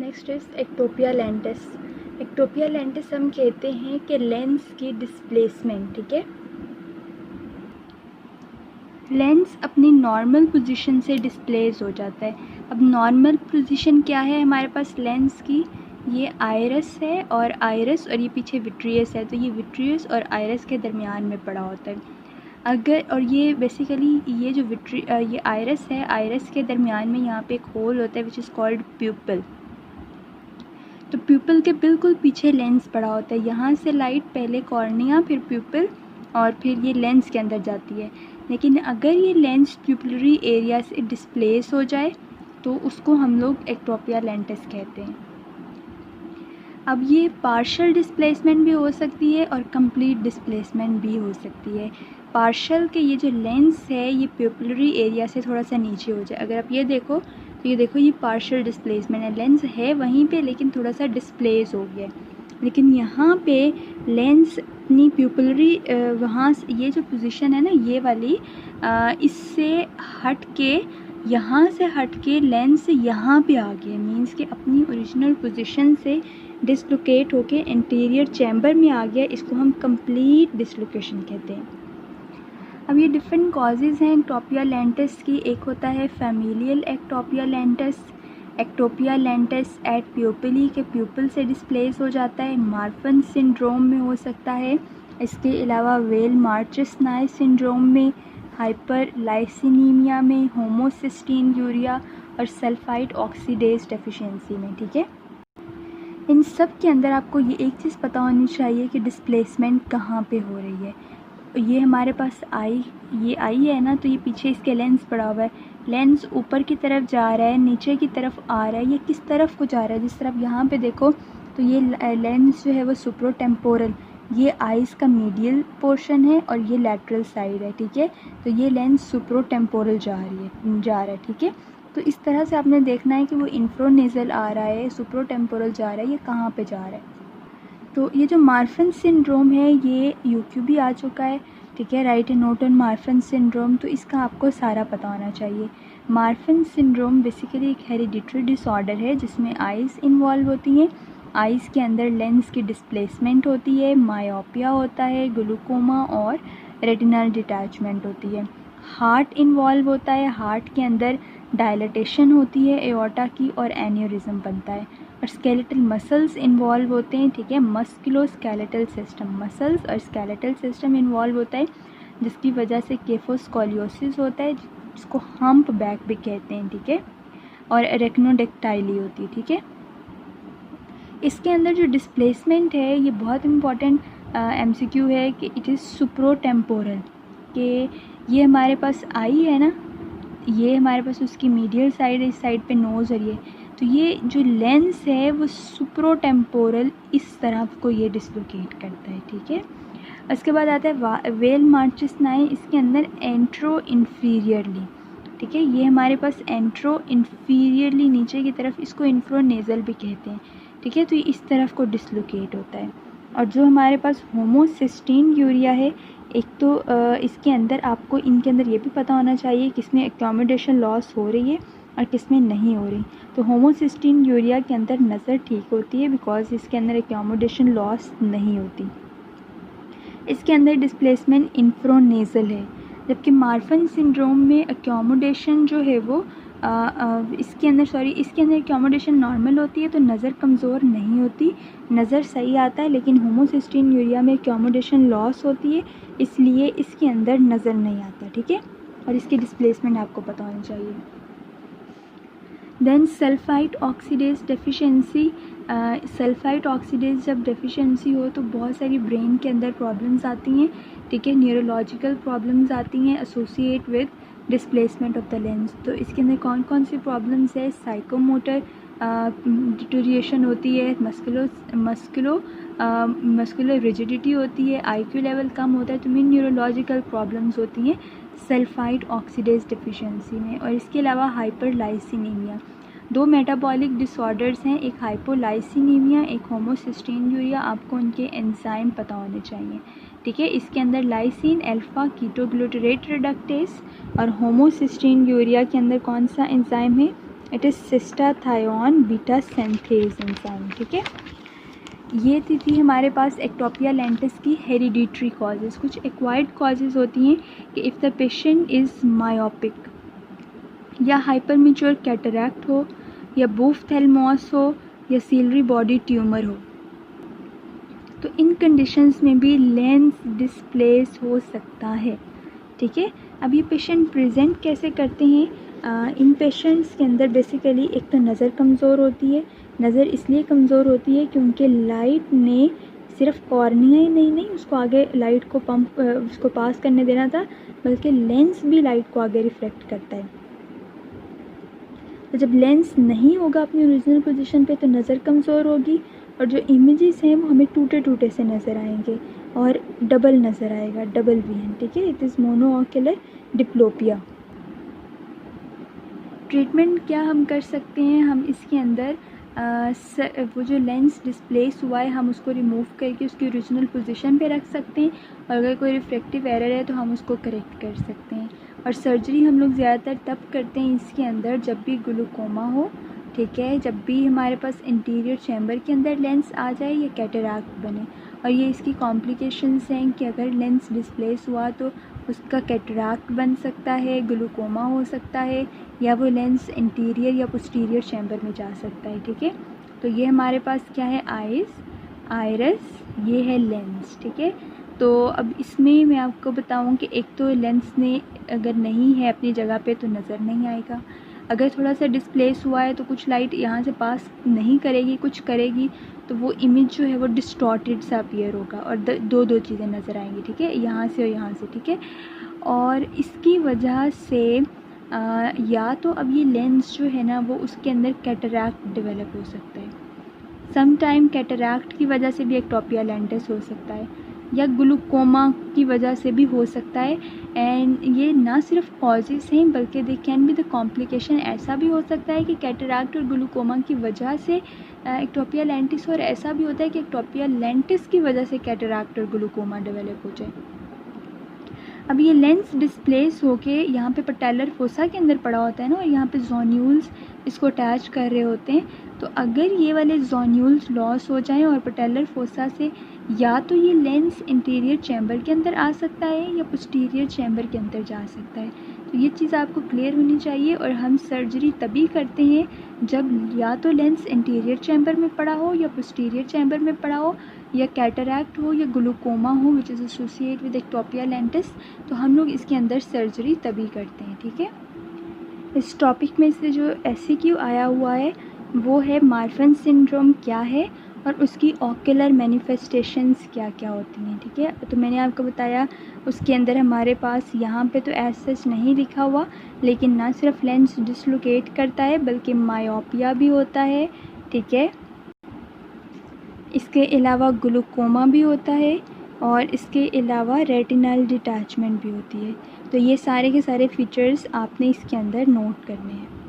Next is ectopia lentis. Ectopia lentils हम कहते हैं कि लेंस की डिस्प्लेसमेंट, ठीक है। लेंस अपनी नॉर्मल पोजीशन से डिस्प्लेस हो जाता है। अब नॉर्मल पोजीशन क्या है हमारे पास लेंस की, ये आइरस है और आइरस और ये पीछे विट्रियस है, तो ये विट्रियस और आइरस के दरमियान में पड़ा होता है। अगर और ये बेसिकली ये जो ये आइरस है, आइरस के दरमियान में यहाँ पे एक होल होता है विच इज़ कॉल्ड प्यूपिल। तो प्यूपिल के बिल्कुल पीछे लेंस पड़ा होता है। यहाँ से लाइट पहले कॉर्निया, फिर प्यूपिल और फिर ये लेंस के अंदर जाती है। लेकिन अगर ये लेंस प्यूपिलरी एरिया से डिस्प्लेस हो जाए तो उसको हम लोग एक्टोपिया लेंटिस कहते हैं। अब ये पार्शियल डिस्प्लेसमेंट भी हो सकती है और कंप्लीट डिस्प्लेसमेंट भी हो सकती है। पार्शियल के ये जो लेंस है ये प्यूपिलरी एरिया से थोड़ा सा नीचे हो जाए। अगर आप ये देखो तो ये देखो ये पार्शियल डिस्प्लेसमेंट है, लेंस है वहीं पे लेकिन थोड़ा सा डिस्प्लेस हो गया। लेकिन यहाँ पे लेंस अपनी प्यूपिलरी वहाँ से ये जो पोजीशन है ना ये वाली, इससे हट के यहाँ से हट के लेंस यहाँ पे आ गया, मीन्स कि अपनी ओरिजिनल पोजीशन से डिसलोकेट होके इंटीरियर चैम्बर में आ गया। इसको हम कंप्लीट डिसलोकेशन कहते हैं। अब ये डिफरेंट कॉजेज़ हैं एक्टोपिया लेंटिस की। एक होता है familial ectopia lentis, ectopia lentis et pupillae के प्यूपिल से डिस्प्लेस हो जाता है, मार्फन सिंड्रोम में हो सकता है। इसके अलावा वेल मार्चेसनाई सिंड्रोम में, हाइपरलाइसिनीमिया में, होमोसिस्टीन यूरिया और सल्फाइड ऑक्सीडेज डेफिशिएंसी में, ठीक है। इन सब के अंदर आपको ये एक चीज़ पता होनी चाहिए कि डिस्प्लेसमेंट कहाँ पे हो रही है। ये हमारे पास ये आई है ना, तो ये पीछे इसके लेंस पड़ा हुआ है, लेंस ऊपर की तरफ जा रहा है, नीचे की तरफ आ रहा है। ये किस तरफ को जा रहा है, जिस तरफ यहाँ पे देखो तो ये लेंस जो है वो सुप्रोटेम्पोरल, ये आइज़ का मीडियल पोर्शन है और ये लैटरल साइड है, ठीक है। तो ये लेंस सुप्रोटेम्पोरल जा रहा है, ठीक है। तो इस तरह से आपने देखना है कि वो इंफ्रोनेज़ल आ रहा है, सुप्रोटेम्पोरल जा रहा है, ये कहाँ पे जा रहा है। तो ये जो मार्फन सिंड्रोम है ये यूक्यू भी आ चुका है, ठीक है, right A note on Marfan syndrome, तो इसका आपको सारा पता होना चाहिए। मार्फन सिंड्रोम बेसिकली एक हेरिडिटरी डिसऑर्डर है जिसमें आइज़ इन्वॉल्व होती हैं, आइज़ के अंदर लेंस की डिस्प्लेसमेंट होती है, मायोपिया होता है, ग्लूकोमा और रेटिनल डिटैचमेंट होती है। हार्ट इन्वॉल्व होता है, हार्ट के अंदर डायलेटेशन होती है एओर्टा की और एन्यूरिज्म बनता है। और स्केलेटल मसल्स इन्वॉल्व होते हैं, ठीक है, मस्कुलो स्केलेटल सिस्टम, मसल्स और स्केलेटल सिस्टम इन्वॉल्व होता है जिसकी वजह से केफोस्कोलियोसिस होता है जिसको हम्प बैक भी कहते हैं, ठीक है, और एरेक्नोडेक्टाइली होती है, ठीक है। इसके अंदर जो डिस्प्लेसमेंट है ये बहुत इम्पॉर्टेंट एमसीक्यू है कि इट इज़ सुप्रोटेम्पोरल, कि ये हमारे पास आई है ना, ये हमारे पास उसकी मीडियल साइड है, इस साइड पे नोज़ और ये, तो ये जो लेंस है वो सुप्रोटेम्पोरल इस तरफ को ये डिसलोकेट करता है, ठीक है। उसके बाद आता है वेल मार्चेसनाई, इसके अंदर एंट्रो इन्फीरियरली, ठीक है, ये हमारे पास एंट्रो इन्फीरियरली नीचे की तरफ, इसको इंफ्रोनेज़ल भी कहते हैं, ठीक है। तो ये इस तरफ को डिसलोकेट होता है। और जो हमारे पास होमोसिस्टीन यूरिया है, एक तो इसके अंदर आपको इनके अंदर ये भी पता होना चाहिए किसमें एक्कोमोडेशन लॉस हो रही है और किसमें नहीं हो रही। तो होमोसिस्टीन यूरिया के अंदर नज़र ठीक होती है बिकॉज इसके अंदर एक्कोमोडेशन लॉस नहीं होती। इसके अंदर डिस्प्लेसमेंट इंफ्रोनेज़ल है, जबकि मार्फन सिंड्रोम में एक्कोमोडेशन जो है वो इसके अंदर एक्कोमोडेशन नॉर्मल होती है तो नज़र कमज़ोर नहीं होती, नज़र सही आता है। लेकिन होमोसिस्टीन यूरिया में एक्कोमोडेशन लॉस होती है इसलिए इसके अंदर नज़र नहीं आता, ठीक है। और इसकी डिस्प्लेसमेंट आपको पता होनी चाहिए। Then sulphide oxidase deficiency, sulphide oxidase जब डेफिशिएंसी हो तो बहुत सारी ब्रेन के अंदर प्रॉब्लम्स आती हैं, ठीक है, न्यूरोलॉजिकल प्रॉब्लम्स आती हैं associate with displacement of the lens. तो इसके अंदर कौन कौन सी प्रॉब्लम्स है, साइकोमोटर डिटोरिएशन होती है, मस्कुलर रिजिडिटी होती है, आईक्यू लेवल कम होता है, तो मेन न्यूरोलॉजिकल प्रॉब्लम्स होती हैं सल्फाइड ऑक्सीडेज डेफिशिएंसी में। और इसके अलावा हाइपरलाइसिनीमिया, दो मेटाबॉलिक डिसऑर्डर्स हैं, एक हाइपोलाइसिनीमिया, एक होमोसिस्टीन यूरिया। आपको उनके एंजाइम पता होने चाहिए, ठीक है। इसके अंदर लाइसिन अल्फा कीटोग्लूटरेट रिडक्टेस और होमोसिस्टीन यूरिया के अंदर कौन सा एंजाइम है, it is cystathionine beta synthase enzyme, ठीक है। ये थी हमारे पास एक्टोपिया लेंटिस की हेरिडिटरी कॉजेज़। कुछ एक्वायर्ड कॉजेज़ होती हैं कि if the patient is myopic या हाइपर मैच्योर कैटरैक्ट हो या बूफथैल्मोस हो या सीलरी बॉडी ट्यूमर हो, तो इन कंडीशंस में भी लेंस डिस्प्लेस हो सकता है, ठीक है। अब ये पेशेंट प्रेजेंट कैसे करते हैं? इन पेशेंट्स के अंदर बेसिकली एक तो नज़र कमज़ोर होती है। नज़र इसलिए कमज़ोर होती है क्योंकि लाइट ने सिर्फ कॉर्निया ही नहीं उसको आगे लाइट को उसको पास करने देना था, बल्कि लेंस भी लाइट को आगे रिफ्लेक्ट करता है। तो जब लेंस नहीं होगा अपनी ओरिजिनल पोजीशन पे तो नज़र कमज़ोर होगी और जो इमेजेस हैं वो हमें टूटे टूटे से नज़र आएंगे और डबल नज़र आएगा, डबल विजन, ठीक है। It is monocular diplopia. Treatment क्या हम कर सकते हैं? हम इसके अंदर वो जो लेंस डिस्प्लेस हुआ है हम उसको रिमूव करके उसकी ओरिजिनल पोजीशन पे रख सकते हैं और अगर कोई रिफ्रैक्टिव एरर है तो हम उसको करेक्ट कर सकते हैं। और सर्जरी हम लोग ज़्यादातर तब करते हैं इसके अंदर जब भी ग्लूकोमा हो, ठीक है, जब भी हमारे पास इंटीरियर चैम्बर के अंदर लेंस आ जाए या कैटरैक्ट बने। और ये इसकी कॉम्प्लिकेशंस हैं कि अगर लेंस डिस्प्लेस हुआ तो उसका कैटरैक्ट बन सकता है, ग्लूकोमा हो सकता है या वो लेंस इंटीरियर या पोस्टीरियर चैम्बर में जा सकता है, ठीक है। तो ये हमारे पास क्या है? आइरिस, ये है लेंस, ठीक है। तो अब इसमें मैं आपको बताऊं कि एक तो लेंस ने अगर नहीं है अपनी जगह पे तो नज़र नहीं आएगा। अगर थोड़ा सा डिस्प्लेस हुआ है तो कुछ लाइट यहाँ से पास नहीं करेगी, कुछ करेगी तो वो इमेज जो है वो डिस्टॉर्टेड सा अपीयर होगा और दो चीज़ें नज़र आएंगी, ठीक है, यहाँ से और यहाँ से, ठीक है। और इसकी वजह से या तो अब ये लेंस जो है ना वो उसके अंदर कैटरैक्ट डेवलप हो सकता है। सम टाइम कैटरैक्ट की वजह से भी एक्टोपिया लेंटिस हो सकता है या ग्लूकोमा की वजह से भी हो सकता है। एंड ये ना सिर्फ कॉजेज़ हैं बल्कि they can be the complication. ऐसा भी हो सकता है कि कैटरैक्ट और ग्लूकोमा की वजह से एक्टोपिया लेंटिस, और ऐसा भी होता है कि एक्टोपिया लेंटिस की वजह से कैटरैक्ट और ग्लूकोमा डेवलप हो जाए। अब ये लेंस डिस्प्लेस होके यहाँ पे पटेलर फोसा के अंदर पड़ा होता है ना और यहाँ पे जोन्यूल्स इसको अटैच कर रहे होते हैं। तो अगर ये वाले जोन्यूल्स लॉस हो जाएं और पटेलर फोसा से या तो ये लेंस इंटीरियर चैम्बर के अंदर आ सकता है या पोस्टीरियर चैम्बर के अंदर जा सकता है। तो ये चीज़ आपको क्लियर होनी चाहिए। और हम सर्जरी तभी करते हैं जब या तो लेंस इंटीरियर चैम्बर में पड़ा हो या पोस्टीरियर चैम्बर में पड़ा हो या कैटरैक्ट हो या ग्लूकोमा हो which is associate with ectopia lentils, तो हम लोग इसके अंदर सर्जरी तभी करते हैं, ठीक है। इस टॉपिक में से जो एमसीक्यू आया हुआ है वो है मार्फन सिंड्रोम क्या है और उसकी ऑक्यूलर मैनिफेस्टेशंस क्या क्या होती हैं, ठीक है। तो मैंने आपको बताया उसके अंदर हमारे पास यहाँ पे तो एज सच नहीं लिखा हुआ, लेकिन ना सिर्फ लेंस डिसलोकेट करता है बल्कि मायोपिया भी होता है, ठीक है। इसके अलावा ग्लूकोमा भी होता है और इसके अलावा रेटिनल डिटैचमेंट भी होती है। तो ये सारे के सारे फीचर्स आपने इसके अंदर नोट करने हैं।